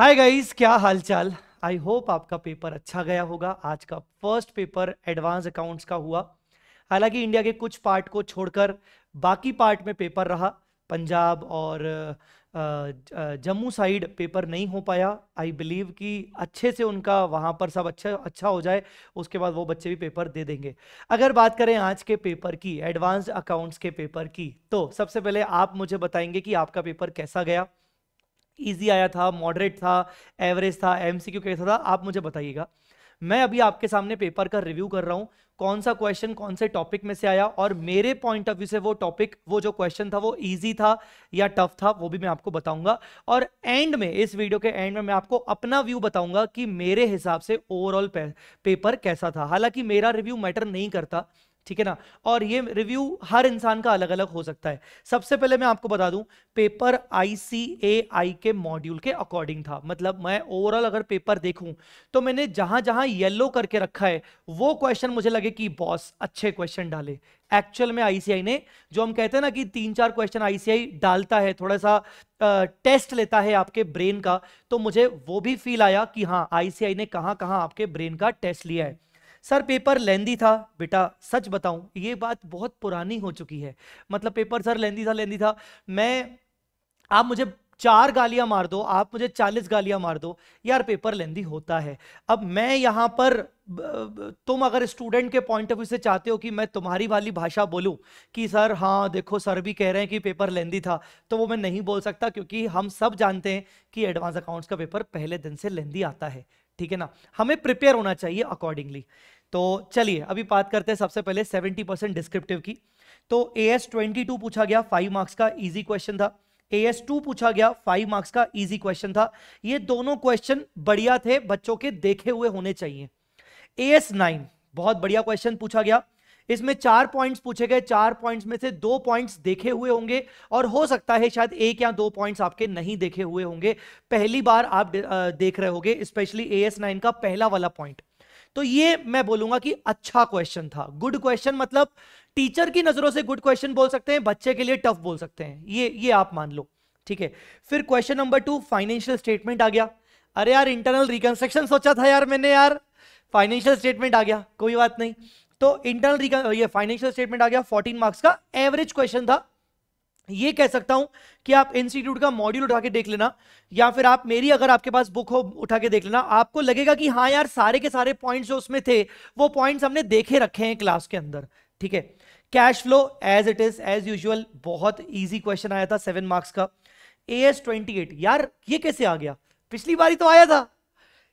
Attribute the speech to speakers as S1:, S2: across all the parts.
S1: Hi guys, क्या हालचाल। I hope आपका पेपर अच्छा गया होगा। आज का फर्स्ट पेपर एडवांस अकाउंट्स का हुआ। हालांकि इंडिया के कुछ पार्ट को छोड़कर बाकी पार्ट में पेपर रहा। पंजाब और जम्मू साइड पेपर नहीं हो पाया। आई बिलीव कि अच्छे से उनका वहाँ पर सब अच्छा अच्छा हो जाए, उसके बाद वो बच्चे भी पेपर दे देंगे। अगर बात करें आज के पेपर की, एडवांस अकाउंट्स के पेपर की, तो सबसे पहले आप मुझे बताएंगे कि आपका पेपर कैसा गया। इजी आया था, मॉडरेट था, एवरेज था, एमसीक्यू कैसा था, आप मुझे बताइएगा। मैं अभी आपके सामने पेपर का रिव्यू कर रहा हूं, कौन सा क्वेश्चन कौन से टॉपिक में से आया, और मेरे पॉइंट ऑफ व्यू से वो टॉपिक, वो जो क्वेश्चन था वो इजी था या टफ था, वो भी मैं आपको बताऊंगा। और एंड में, इस वीडियो के एंड में मैं आपको अपना व्यू बताऊंगा कि मेरे हिसाब से ओवरऑल पेपर कैसा था। हालांकि मेरा रिव्यू मैटर नहीं करता, ठीक है ना, और ये रिव्यू हर इंसान का अलग अलग हो सकता है। सबसे पहले मैं आपको बता दूं, पेपर आईसीएआई के मॉड्यूल के अकॉर्डिंग था। मतलब मैं ओवरऑल अगर पेपर देखूं तो मैंने जहां जहां येलो करके रखा है वो क्वेश्चन मुझे लगे कि बॉस अच्छे क्वेश्चन डाले। एक्चुअल में आईसीआई ने, जो हम कहते हैं ना कि 3-4 क्वेश्चन आईसीआई डालता है, थोड़ा सा टेस्ट लेता है आपके ब्रेन का, तो मुझे वो भी फील आया कि हाँ, आईसीआई ने कहां कहां आपके ब्रेन का टेस्ट लिया है। सर पेपर लेंदी था बेटा, सच बताऊं ये बात बहुत पुरानी हो चुकी है। मतलब पेपर सर लेंदी था। मैं, आप मुझे 4 गालियां मार दो, आप मुझे 40 गालियां मार दो, यार पेपर लेंदी होता है। अब मैं यहां पर तुम अगर स्टूडेंट के पॉइंट ऑफ व्यू से चाहते हो कि मैं तुम्हारी वाली भाषा बोलूं कि सर हाँ देखो सर भी कह रहे हैं कि पेपर लेंदी था, तो वो मैं नहीं बोल सकता, क्योंकि हम सब जानते हैं कि एडवांस अकाउंट्स का पेपर पहले दिन से लेंदी आता है, ठीक है ना। हमें प्रिपेयर होना चाहिए अकॉर्डिंगली। तो चलिए अभी बात करते हैं सबसे पहले 70% डिस्क्रिप्टिव की। तो AS22 पूछा गया, 5 मार्क्स का इजी क्वेश्चन था। AS2 पूछा गया, 5 मार्क्स का इजी क्वेश्चन था। ये दोनों क्वेश्चन बढ़िया थे, बच्चों के देखे हुए होने चाहिए। AS9 बहुत बढ़िया क्वेश्चन पूछा गया। इसमें 4 पॉइंट्स पूछे गए, 4 पॉइंट्स में से 2 पॉइंट्स देखे हुए होंगे, और हो सकता है शायद 1 या 2 पॉइंट्स आपके नहीं देखे हुए होंगे, पहली बार आप देख रहे होंगे, स्पेशली AS9 का पहला वाला पॉइंट। तो ये मैं बोलूंगा कि अच्छा क्वेश्चन था, गुड क्वेश्चन। मतलब टीचर की नजरों से गुड क्वेश्चन बोल सकते हैं, बच्चे के लिए टफ बोल सकते हैं, ये आप मान लो, ठीक है। फिर क्वेश्चन नंबर 2 फाइनेंशियल स्टेटमेंट आ गया। अरे यार इंटरनल रिकंस्ट्रक्शन सोचा था यार मैंने, यार फाइनेंशियल स्टेटमेंट आ गया, कोई बात नहीं। तो इंटरनल ये फाइनेंशियल स्टेटमेंट आ गया, 14 मार्क्स का एवरेज क्वेश्चन था। ये कह सकता हूं कि आप इंस्टीट्यूट का मॉड्यूल उठा के देख लेना, या फिर आप मेरी अगर आपके पास बुक हो उठा के देख लेना, आपको लगेगा कि हाँ यार सारे के सारे पॉइंट्स जो उसमें थे वो पॉइंट्स हमने देखे रखे हैं क्लास के अंदर, ठीक है। Cash flow as it is as usual, बहुत इजी क्वेश्चन आया था, 7 मार्क्स का। AS28 यार ये कैसे आ गया, पिछली बार ही तो आया था।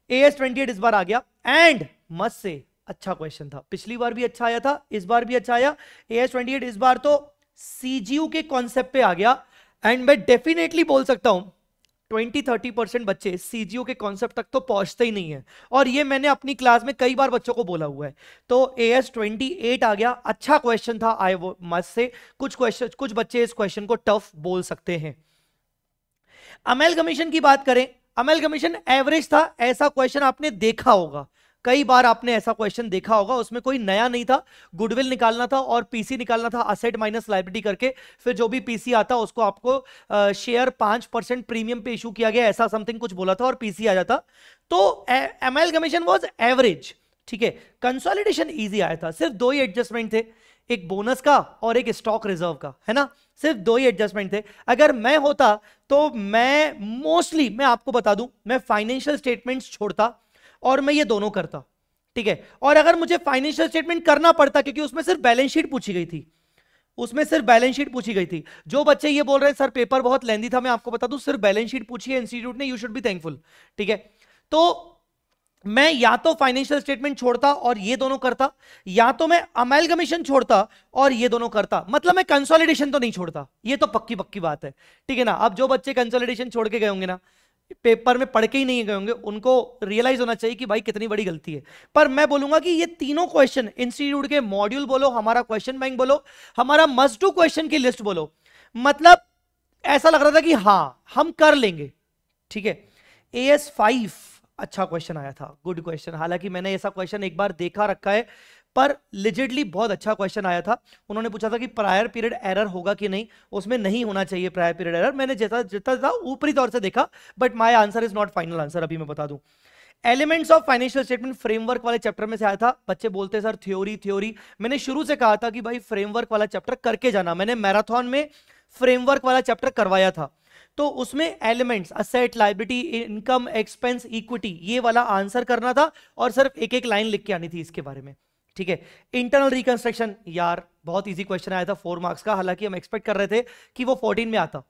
S1: AS28 इस बार आ गया, एंड मस्त से अच्छा क्वेश्चन था, पिछली बार भी अच्छा आया था, इस बार भी अच्छा आया। AS28 इस बार तो सीजीयू के कॉन्सेप्ट पे आ गया, एंड मैं डेफिनेटली बोल सकता हूं 20-30% बच्चे सीजीयू के कॉन्सेप्ट तक तो पहुंचते ही नहीं है, और ये मैंने अपनी क्लास में कई बार बच्चों को बोला हुआ है। तो AS28 आ गया, अच्छा क्वेश्चन था, आई वो मस्त से। कुछ बच्चे इस क्वेश्चन को टफ बोल सकते हैं। अमेलगमेशन की बात करें, अमेलगमेशन एवरेज था, ऐसा क्वेश्चन आपने देखा होगा, कई बार आपने ऐसा क्वेश्चन देखा होगा, उसमें कोई नया नहीं था। गुडविल निकालना था और पीसी निकालना था, असेट माइनस लायबिलिटी करके, फिर जो भी पीसी आता उसको आपको शेयर 5% प्रीमियम पे इशू किया गया, ऐसा समथिंग कुछ बोला था, और पीसी आ जाता। तो अमेलगमेशन वाज एवरेज, ठीक है। कंसोलिडेशन इजी आया था, सिर्फ 2 ही एडजस्टमेंट थे, एक बोनस का और एक स्टॉक रिजर्व का, है ना, सिर्फ 2 ही एडजस्टमेंट थे। अगर मैं होता तो मैं मोस्टली, मैं आपको बता दूं, मैं फाइनेंशियल स्टेटमेंट्स छोड़ता और मैं ये दोनों करता, ठीक है। और अगर मुझे फाइनेंशियल स्टेटमेंट करना पड़ता, क्योंकि उसमें सिर्फ बैलेंस शीट पूछी गई थी, उसमें सिर्फ बैलेंस शीट पूछी गई थी। जो बच्चे ये बोल रहे हैं सर पेपर बहुत लेंदी था, मैं आपको बता दूं सिर्फ बैलेंस शीट पूछी है इंस्टीट्यूट ने, यू शुड बी थैंकफुल, ठीक है। तो मैं या तो फाइनेंशियल स्टेटमेंट छोड़ता और ये दोनों करता, या तो मैं अमेलगमेशन छोड़ता और ये दोनों करता। मतलब मैं कंसोलिडेशन तो नहीं छोड़ता, ये तो पक्की पक्की बात है, ठीक है ना। अब जो बच्चे कंसोलिडेशन छोड़ के गए होंगे ना, पेपर में पढ़ के ही नहीं गए होंगे, उनको रियलाइज होना चाहिए कि भाई कितनी बड़ी गलती है। पर मैं बोलूंगा कि ये तीनों क्वेश्चन, इंस्टीट्यूट के मॉड्यूल बोलो, हमारा क्वेश्चन बैंक बोलो, हमारा मस्ट डू क्वेश्चन की लिस्ट बोलो, मतलब ऐसा लग रहा था कि हाँ हम कर लेंगे, ठीक है। AS5 अच्छा क्वेश्चन आया था, गुड क्वेश्चन। हालांकि मैंने ऐसा क्वेश्चन एक बार देखा रखा है, पर लिजिटली बहुत अच्छा क्वेश्चन आया था। उन्होंने पूछा था कि प्रायर पीरियड एरर होगा कि नहीं, उसमें नहीं होना चाहिए प्रायर पीरियड एरर। मैंने जितना जितना था ऊपरी तौर से देखा, but my answer is not final answer, अभी मैं बता दूं। Elements of financial statement framework वाले चैप्टर में से आया था। बच्चे बोलते सर थ्योरी, मैंने शुरू से कहा था कि भाई फ्रेमवर्क वाला चैप्टर करके जाना। मैंने मैराथन में फ्रेमवर्क वाला चैप्टर करवाया था, तो उसमें elements asset, liability, income, expense, equity, ये वाला आंसर करना था और सिर्फ एक एक लाइन लिख के आनी थी इसके बारे में, ठीक है। इंटरनल रिकंस्ट्रक्शन, यार बहुत इजी क्वेश्चन आया था 4 मार्क्स का, हालांकि हम एक्सपेक्ट कर रहे थे कि वो 14 में आता।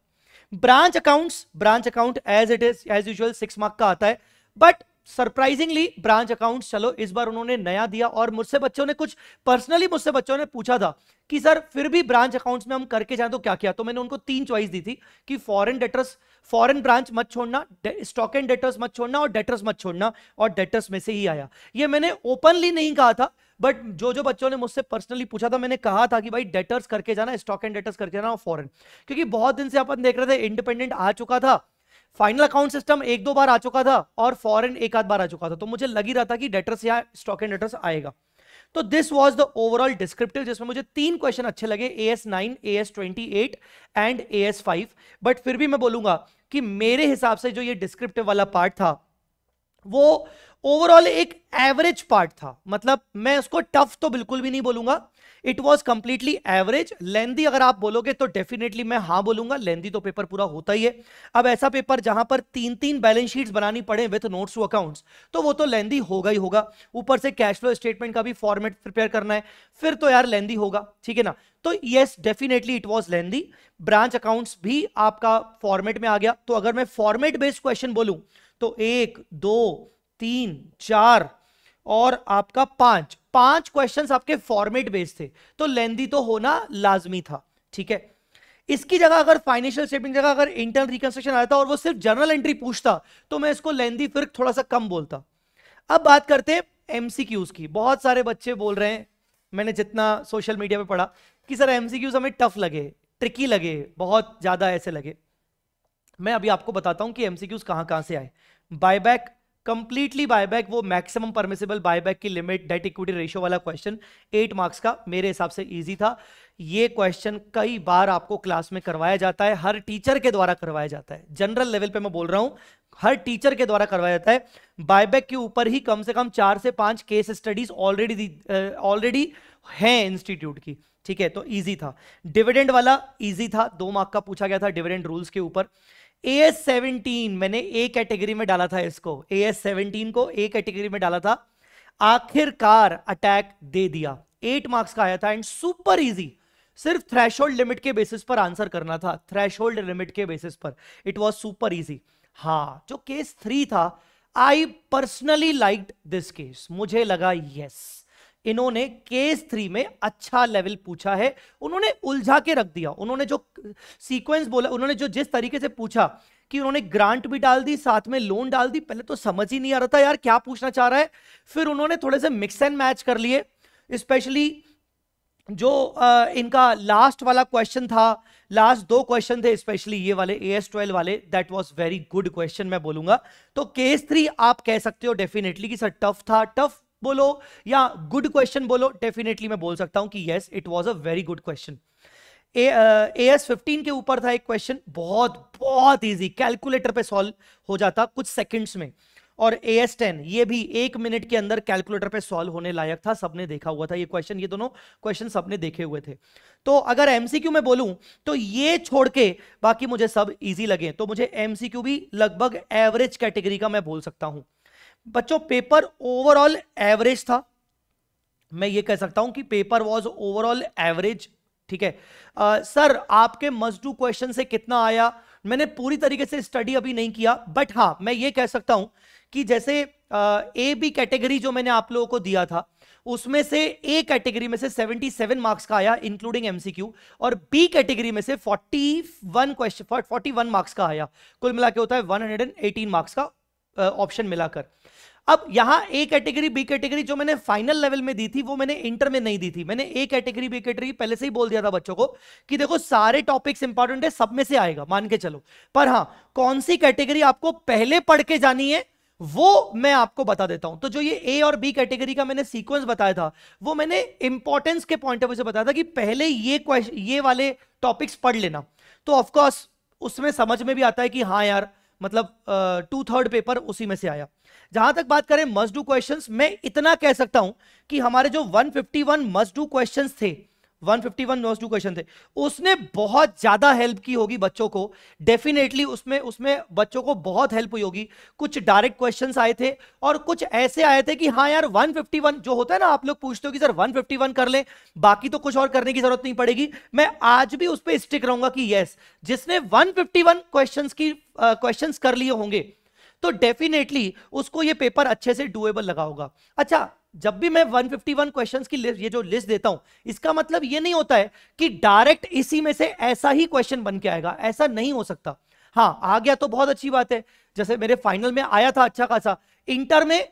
S1: Branch account as it is as usual 6 mark का आता है, बट सरप्राइजिंगली ब्रांच अकाउंट्स चलो इस बार उन्होंने नया दिया। और मुझसे बच्चों ने कुछ पर्सनली मुझसे बच्चों ने पूछा था कि सर फिर भी ब्रांच अकाउंट्स में हम करके जाएं तो क्या किया, तो मैंने उनको 3 चॉइस दी थी कि फॉरेन ब्रांच मत छोड़ना, स्टॉक एंड डेटर्स मत छोड़ना और डेटर्स मत छोड़ना, और डेटर्स में से ही आया। ये मैंने ओपनली नहीं कहा था, बट जो बच्चों ने मुझसे पर्सनली पूछा था मैंने कहा था कि भाई डेटर्स करके जाना, स्टॉक एंड डेटर्स करके जाना और फॉरेन, क्योंकि बहुत दिन से अपन देख रहे थे इंडिपेंडेंट आ चुका था, फाइनल अकाउंट सिस्टम 1-2 बार आ चुका था और फॉरेन 1 आध बार आ चुका था, तो मुझे लग ही रहा था कि डेटर्स या स्टॉक एंड डेटर्स आएगा। तो this was the overall descriptive, जिसमें मुझे 3 क्वेश्चन अच्छे लगे, AS9, AS28 and AS5। But फिर भी मैं बोलूंगा कि मेरे हिसाब से जो ये डिस्क्रिप्टिव वाला पार्ट था वो ओवरऑल एक एवरेज पार्ट था। मतलब मैं उसको टफ तो बिल्कुल भी नहीं बोलूंगा, इट वॉज कंप्लीटली एवरेज। लेंदी अगर आप बोलोगे तो डेफिनेटली मैं हाँ बोलूंगा, लेंदी तो पेपर पूरा होता ही है। अब ऐसा पेपर जहां पर 3-3 बैलेंस शीट्स बनानी पड़े विद नोट्स टू अकाउंट्स, तो वो तो लेंदी होगा ही होगा। ऊपर से कैश फ्लो स्टेटमेंट का भी फॉर्मेट प्रिपेयर करना है, फिर तो यार लेंदी होगा, ठीक है ना। तो yes definitely it was lengthy. Branch accounts भी आपका फॉर्मेट में आ गया। तो अगर मैं फॉर्मेट बेस्ड क्वेश्चन बोलूं तो 1, 2, 3, 4 और आपका 5 क्वेश्चंस आपके फॉर्मेट बेस्ड थे, तो लेंदी तो होना लाजमी था, ठीक है। इसकी जगह अगर फाइनेंशियल स्टेटमेंट की जगह अगर इंटरनल रिकंस्ट्रक्शन आया था और वो सिर्फ जर्नल एंट्री पूछता तो मैं इसको लेंदी फिर थोड़ा सा कम बोलता। अब बात करते हैं एमसीक्यूज की। बहुत सारे बच्चे बोल रहे हैं, मैंने जितना सोशल मीडिया पे पढ़ा, कि सर एमसीक्यूज हमें टफ लगे, ट्रिकी लगे, बहुत ज्यादा ऐसे लगे। मैं अभी आपको बताता हूं कि एमसीक्यूज कहां से आए। बायबैक, कंप्लीटली बायबैक, वो मैक्सिमम परमिसिबल बायबैक की लिमिट, डेट इक्विटी रेशियो वाला क्वेश्चन 8 मार्क्स का, मेरे हिसाब से इजी था। ये क्वेश्चन कई बार आपको क्लास में करवाया जाता है, हर टीचर के द्वारा करवाया जाता है, जनरल लेवल पे मैं बोल रहा हूं, हर टीचर के द्वारा करवाया जाता है। बायबैक के ऊपर ही कम से कम 4 से 5 केस स्टडीज ऑलरेडी हैं इंस्टीट्यूट की, ठीक है, तो इजी था। डिविडेंड वाला इजी था, 2 मार्क का पूछा गया था डिविडेंड रूल्स के ऊपर। AS17 मैंने ए कैटेगरी में डाला था इसको, AS17 को ए कैटेगरी में डाला था, आखिरकार अटैक दे दिया, 8 मार्क्स का आया था एंड सुपर इजी। सिर्फ थ्रेशोल्ड लिमिट के बेसिस पर आंसर करना था, थ्रेशोल्ड लिमिट के बेसिस पर, इट वाज सुपर इजी। हाँ, जो केस 3 था, I personally liked this case, मुझे लगा यस इन्होंने केस 3 में अच्छा लेवल पूछा है, उन्होंने उलझा के रख दिया। उन्होंने जो सीक्वेंस बोला, उन्होंने जो जिस तरीके से पूछा कि उन्होंने ग्रांट भी डाल दी, साथ में लोन डाल दी, पहले तो समझ ही नहीं आ रहा था यार क्या पूछना चाह रहा है, फिर उन्होंने थोड़े से मिक्स एंड मैच कर लिए। स्पेशली जो इनका लास्ट वाला क्वेश्चन था, लास्ट 2 क्वेश्चन थे स्पेशली ये वाले AS12 वाले, that was very good question मैं बोलूंगा। तो केस 3 आप कह सकते हो डेफिनेटली कि सर टफ था, टफ बोलो या गुड क्वेश्चन बोलो, डेफिनेटली मैं बोल सकता हूं कि yes it was a very good question. AS15 के ऊपर था एक क्वेश्चन, बहुत इजी, कैलकुलेटर पे सॉल्व हो जाता कुछ सेकंड्स में। और AS10 ये भी 1 मिनट के अंदर कैलकुलेटर पे सॉल्व होने लायक था, सबने देखा हुआ था ये क्वेश्चन, ये दोनों क्वेश्चन सबने देखे हुए थे। तो अगर MCQ में बोलूं तो ये छोड़ के बाकी मुझे सब इजी लगे, तो मुझे MCQ भी लगभग एवरेज कैटेगरी का मैं बोल सकता हूं। बच्चों पेपर ओवरऑल एवरेज था, मैं ये कह सकता हूं कि पेपर वाज ओवरऑल एवरेज, ठीक है। सर आपके मस्ट डू क्वेश्चन से कितना आया, मैंने पूरी तरीके से स्टडी अभी नहीं किया, बट हां मैं ये कह सकता हूं कि जैसे ए बी कैटेगरी जो मैंने आप लोगों को दिया था, उसमें से ए कैटेगरी में से 77 मार्क्स का आया इंक्लूडिंग एमसीक्यू, और बी कैटेगरी में से 41 मार्क्स का आया, कुल मिला के होता है 118 मार्क्स का ऑप्शन मिलाकर। अब यहां ए कैटेगरी बी कैटेगरी जो मैंने फाइनल लेवल में दी थी वो मैंने इंटर में नहीं दी थी, मैंने ए कैटेगरी बी कैटेगरी पहले से ही बोल दिया था बच्चों को कि देखो सारे टॉपिक्स इंपॉर्टेंट है, सब में से आएगा मान के चलो, पर हां कौन सी कैटेगरी आपको पहले पढ़ के जानी है वो मैं आपको बता देता हूं। तो जो ये ए और बी कैटेगरी का मैंने सीक्वेंस बताया था, वो मैंने इंपॉर्टेंस के पॉइंट ऑफ व्यू से बताया था कि पहले ये वाले टॉपिक्स पढ़ लेना, तो ऑफकोर्स उसमें समझ में भी आता है कि हाँ यार, मतलब 2/3 पेपर उसी में से आया। जहां तक बात करें मस्ट डू क्वेश्चंस, मैं इतना कह सकता हूं कि हमारे जो 151 मस्ट डू क्वेश्चंस थे, 151 मस्ट डू क्वेश्चन थे, उसने बहुत ज्यादा हेल्प की होगी बच्चों को। डेफिनेटली उसमें उसमें बच्चों को बहुत हेल्प हुई होगी। कुछ डायरेक्ट क्वेश्चंस आए थे और कुछ ऐसे आए थे कि हाँ यार 151 जो होता है ना, आप लोग पूछते हो कि सर 151 कर ले, बाकी तो कुछ और करने की जरूरत नहीं पड़ेगी। मैं आज भी उस पर स्टिक रहूंगा कि यस, जिसने 151 क्वेश्चंस कर लिए होंगे तो डेफिनेटली उसको ये पेपर अच्छे से डुएबल लगा होगा। अच्छा, जब भी मैं 151 क्वेश्चंस की लिस्ट, ये जो लिस्ट देता हूं, इसका मतलब ये नहीं होता है कि डायरेक्ट इसी में से ऐसा ही क्वेश्चन बन के आएगा, ऐसा नहीं हो सकता। हाँ, आ गया तो बहुत अच्छी बात है, जैसे मेरे फाइनल में आया था अच्छा खासा, इंटर में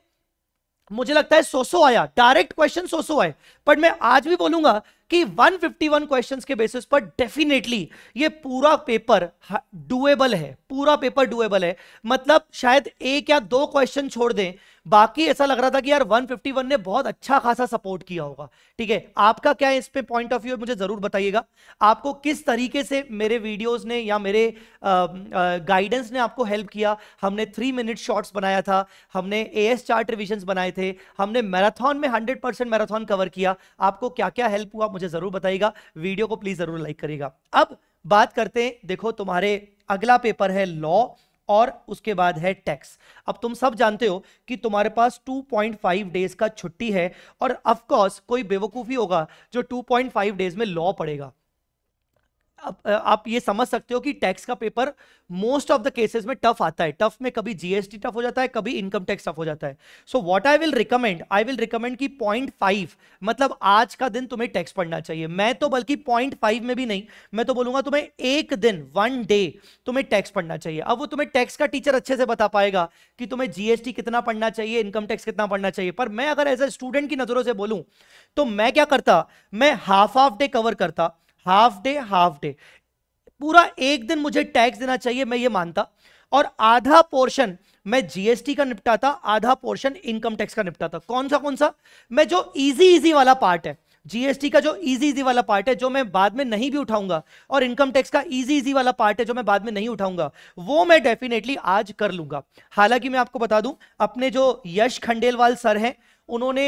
S1: मुझे लगता है 100 आया, डायरेक्ट क्वेश्चन 100 आए। पर मैं आज भी बोलूंगा कि 151 क्वेश्चंस के बेसिस पर डेफिनेटली ये पूरा पेपर डुएबल है, पूरा पेपर डुएबल है। मतलब शायद एक या दो क्वेश्चन छोड़ दें, बाकी ऐसा लग रहा था कि यार 151 ने बहुत अच्छा खासा सपोर्ट किया होगा। ठीक है, आपका क्या है इस पे पॉइंट ऑफ व्यू, मुझे जरूर बताइएगा। आपको किस तरीके से मेरे वीडियोस ने या मेरे गाइडेंस ने आपको हेल्प किया। हमने 3 मिनट शॉर्ट्स बनाया था, हमने एएस चार्ट रिविजन्स बनाए थे, हमने मैराथन में 100% मैराथन कवर किया। आपको क्या क्या हेल्प हुआ मुझे जरूर बताइएगा। वीडियो को प्लीज जरूर लाइक करिएगा। अब बात करते हैं, देखो तुम्हारे अगला पेपर है लॉ और उसके बाद है टैक्स। अब तुम सब जानते हो कि तुम्हारे पास 2.5 डेज का छुट्टी है, और ऑफ कोर्स कोई बेवकूफी होगा जो 2.5 डेज में लॉ पढ़ेगा। अब आप ये समझ सकते हो कि टैक्स का paper most of the cases में टफ आता है। टफ में कभी जीएसटी टफ हो जाता है, कभी इनकम टैक्स टफ हो जाता है। So what I will recommend कि 0.5 मतलब आज का दिन तुम्हें टैक्स पढ़ना चाहिए। मैं तो बल्कि 0.5 में भी नहीं, मैं तो बोलूंगा तुम्हें एक दिन, 1 डे तुम्हें टैक्स पढ़ना चाहिए। अब वो तुम्हें टैक्स का टीचर अच्छे से बता पाएगा कि तुम्हें जीएसटी कितना पढ़ना चाहिए, इनकम टैक्स कितना पढ़ना चाहिए। पर मैं अगर एज ए स्टूडेंट की नजरों से बोलूं तो मैं क्या करता, मैं हाफ डे कवर करता, हाफ डे पूरा एक दिन मुझे टैक्स देना चाहिए, मैं ये मानता, और आधा पोर्शन मैं जीएसटी का निपटाता, आधा पोर्शन इनकम टैक्स का निपटाता। कौन सा, मैं जो इजी वाला पार्ट है, जीएसटी का जो इजी वाला पार्ट है जो मैं बाद में नहीं भी उठाऊंगा, और इनकम टैक्स का इजी वाला पार्ट है जो मैं बाद में नहीं उठाऊंगा, वो मैं डेफिनेटली आज कर लूंगा। हालांकि मैं आपको बता दूं, अपने जो यश खंडेलवाल सर हैं, उन्होंने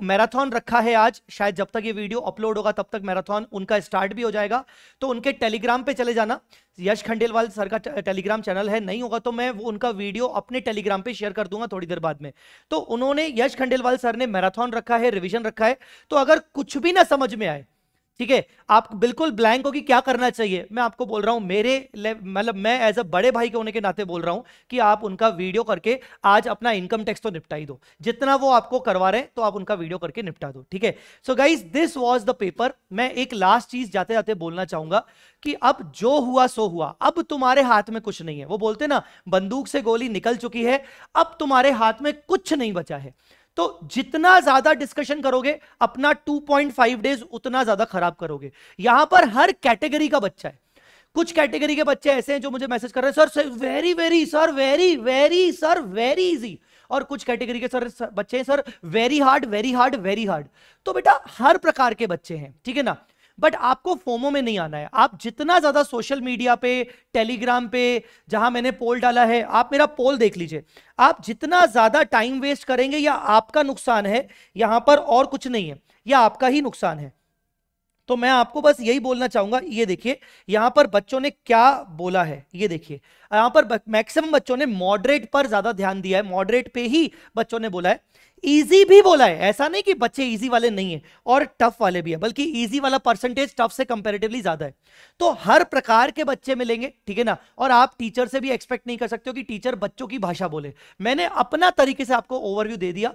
S1: मैराथन रखा है आज। शायद जब तक ये वीडियो अपलोड होगा तब तक मैराथन उनका स्टार्ट भी हो जाएगा, तो उनके टेलीग्राम पे चले जाना। यश खंडेलवाल सर का टेलीग्राम चैनल है, नहीं होगा तो मैं वो उनका वीडियो अपने टेलीग्राम पे शेयर कर दूंगा थोड़ी देर बाद में। तो उन्होंने, यश खंडेलवाल सर ने मैराथन रखा है, रिवीजन रखा है। तो अगर कुछ भी ना समझ में आए, ठीक है, आप बिल्कुल ब्लैंक हो कि क्या करना चाहिए, मैं आपको बोल रहा हूं, मेरे मतलब मैं एज अ बड़े भाई के होने के नाते बोल रहा हूं कि आप उनका वीडियो करके आज अपना इनकम टैक्स तो निपटा ही दो। जितना वो आपको करवा रहे हैं तो आप उनका वीडियो करके निपटा दो। ठीक है, so guys this was the paper. मैं एक लास्ट चीज जाते जाते बोलना चाहूंगा कि अब जो हुआ सो हुआ, अब तुम्हारे हाथ में कुछ नहीं है। वो बोलते ना, बंदूक से गोली निकल चुकी है, अब तुम्हारे हाथ में कुछ नहीं बचा है। तो जितना ज्यादा डिस्कशन करोगे, अपना 2.5 डेज उतना ज्यादा खराब करोगे। यहां पर हर कैटेगरी का बच्चा है। कुछ कैटेगरी के बच्चे ऐसे हैं जो मुझे मैसेज कर रहे हैं, sir very very sir very easy, और कुछ कैटेगरी के सर बच्चे हैं सर वेरी हार्ड। तो बेटा हर प्रकार के बच्चे हैं, ठीक है ना। बट आपको फोमो में नहीं आना है। आप जितना ज्यादा सोशल मीडिया पे, टेलीग्राम पे, जहां मैंने पोल डाला है, आप मेरा पोल देख लीजिए, आप जितना ज्यादा टाइम वेस्ट करेंगे या आपका नुकसान है, यहां पर और कुछ नहीं है, या आपका ही नुकसान है। तो मैं आपको बस यही बोलना चाहूंगा। ये देखिए यहां पर बच्चों ने क्या बोला है, ये देखिए यहां पर मैक्सिमम बच्चों ने मॉडरेट पर ज्यादा ध्यान दिया है, मॉडरेट पे ही बच्चों ने बोला है। इजी भी बोला है, ऐसा नहीं कि बच्चे इजी वाले नहीं है, और टफ वाले भी है, बल्कि इजी वाला परसेंटेज टफ से कंपैरेटिवली ज्यादा है। तो हर प्रकार के बच्चे मिलेंगे, ठीक है ना। और आप टीचर से भी एक्सपेक्ट नहीं कर सकते हो कि टीचर बच्चों की भाषा बोले। मैंने अपना तरीके से आपको ओवरव्यू दे दिया,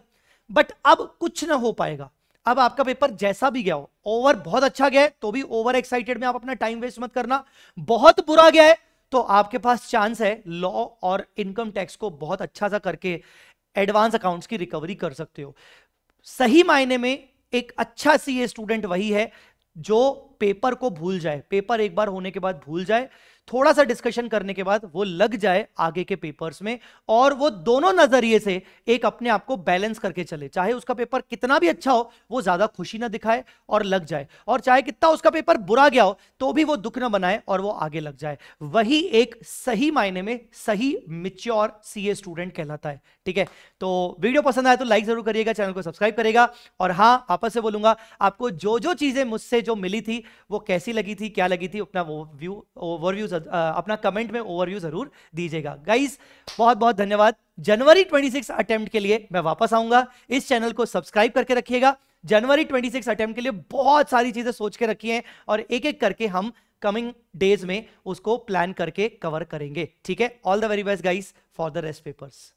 S1: बट अब कुछ ना हो पाएगा। अब आपका पेपर जैसा भी गया हो, ओवर बहुत अच्छा गया है तो भी ओवर एक्साइटेड में आप अपना टाइम वेस्ट मत करना। बहुत बुरा गया है तो आपके पास चांस है लॉ और इनकम टैक्स को बहुत अच्छा सा करके एडवांस अकाउंट्स की रिकवरी कर सकते हो। सही मायने में एक अच्छा सीए स्टूडेंट वही है जो पेपर को भूल जाए, पेपर एक बार होने के बाद भूल जाए। थोड़ा सा डिस्कशन करने के बाद वो लग जाए आगे के पेपर्स में, और वो दोनों नजरिए से एक अपने आप को बैलेंस करके चले। चाहे उसका पेपर कितना भी अच्छा हो, वो ज्यादा खुशी ना दिखाए और लग जाए, और चाहे कितना उसका पेपर बुरा गया हो तो भी वो दुख ना बनाए और वो आगे लग जाए। वही एक सही मायने में सही मैच्योर सीए स्टूडेंट कहलाता है। ठीक है, तो वीडियो पसंद आए तो लाइक जरूर करिएगा, चैनल को सब्सक्राइब करेगा। और हाँ, वापस से बोलूंगा, आपको जो जो चीजें मुझसे जो मिली थी वो कैसी लगी थी, क्या लगी थी, अपना ओवरव्यू अपना कमेंट में ओवरव्यू जरूर दीजिएगा। गाइस बहुत बहुत धन्यवाद। जनवरी 26 अटेम्प्ट के लिए मैं वापस आऊंगा। इस चैनल को सब्सक्राइब करके रखिएगा। जनवरी 26 अटेम्प्ट के लिए बहुत सारी चीजें सोच के रखी हैं, और एक एक करके हम कमिंग डेज में उसको प्लान करके कवर करेंगे। ठीक है, all the very best guys for the rest papers.